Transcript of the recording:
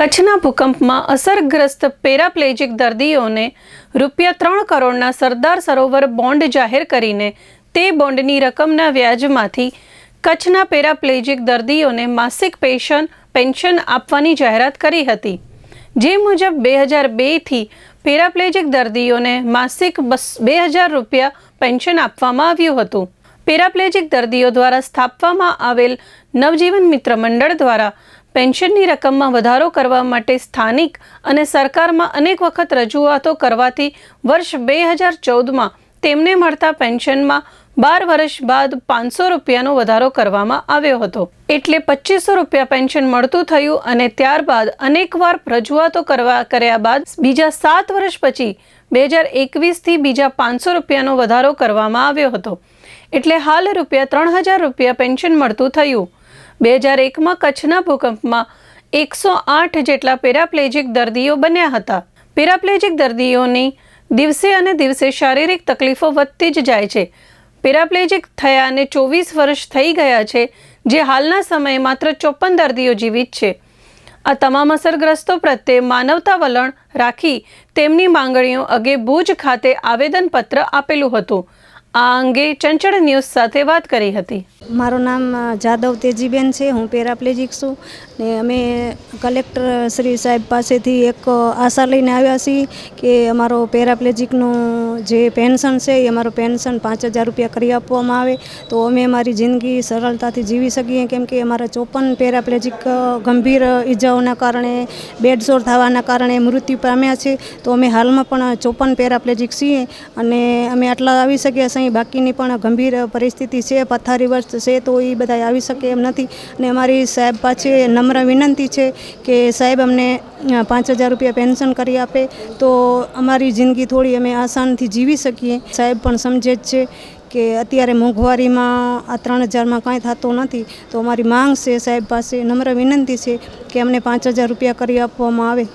કચ્છના ભૂકંપમાં અસરગ્રસ્ત પેરાપ્લેજિક દર્દીઓને ₹3 કરોડના સરદાર સરોવર બોન્ડ જાહેર કરીને તે બોન્ડની રકમના વ્યાજમાંથી કચ્છના પેરાપ્લેજિક દર્દીઓને માસિક પેન્શન આપવાની જાહેરાત કરી હતી। જે મુજબ 2002થી પેરાપ્લેજિક દર્દીઓને માસિક ₹2000 પેન્શન આપવામાં આવ્યું હતું। પેરાપ્લેજિક દર્દીઓ દ્વારા સ્થાપવામાં આવેલ નવજીવન મિત્ર મંડળ દ્વારા પેન્શનની રકમમાં વધારો કરવા માટે સ્થાનિક અને સરકારમાં અનેક વખત રજૂઆતો કરવાથી વર્ષ 2014માં તેમને મળતા પેન્શનમાં 12 વર્ષ બાદ ₹500નો વધારો કરવામાં આવ્યો હતો। એટલે ₹2500 પેન્શન મળતું થયું અને ત્યારબાદ અનેકવાર રજૂઆતો કર્યા બાદ બીજા 7 વર્ષ પછી 2021થી બીજા ₹500નો વધારો કરવામાં આવ્યો હતો। એટલે હાલ ₹3000 પેન્શન મળતું થયું। 2001માં કચ્છના ભૂકંપમાં 108 જેટલા પેરાપ્લેજિક દર્દીઓ બન્યા હતા। પેરાપ્લેજિક દર્દીઓની દિવસે અને દિવસે શારીરિક તકલીફો વધતી જ જાય છે। પેરાપ્લેજિક થયાને 24 વર્ષ થઈ ગયા છે, જે હાલના સમયે માત્ર 54 દર્દીઓ જીવિત છે। આ તમામ અસરગ્રસ્તો પ્રત્યે માનવતા વલણ રાખી તેમની માંગણીઓ અંગે ભુજ ખાતે આવેદનપત્ર આપેલું હતું। આ અંગે ચંચળ ન્યૂઝ સાથે વાત કરી હતી। મારું નામ જાદવ તેજીબેન છે, હું પેરાપ્લેજિક છું ને અમે કલેક્ટર શ્રી સાહેબ પાસેથી એક આશા લઈને આવ્યા છીએ કે અમારો પેરાપ્લેજિકનું જે પેન્શન છે એ અમારું પેન્શન ₹5000 કરી આપવામાં આવે તો અમે અમારી જિંદગી સરળતાથી જીવી શકીએ, કેમ કે અમારા 54 પેરાપ્લેજિક ગંભીર ઈજાઓના કારણે બેડસોર થવાના કારણે મૃત્યુ પામ્યા છે। તો અમે હાલમાં પણ 54 પેરાપ્લેજિક છીએ અને અમે આટલા આવી શક્યા છીએ, બાકીની પણ ગંભીર પરિસ્થિતિ છે, પથારીવશ છે તો એ બધા આવી શકે એમ નથી। અને અમારી સાહેબ પાસે નમ્ર વિનંતી છે કે સાહેબ અમને ₹5000 પેન્શન કરી આપે તો અમારી જિંદગી થોડી અમે આસાનથી જીવી શકીએ। સાહેબ પણ સમજે જ છે કે અત્યારે મોંઘવારીમાં આ 3000માં કાંઈ થતું નથી, તો અમારી માંગ છે સાહેબ પાસે, નમ્ર વિનંતી છે કે અમને ₹5000 કરી આપવામાં આવે।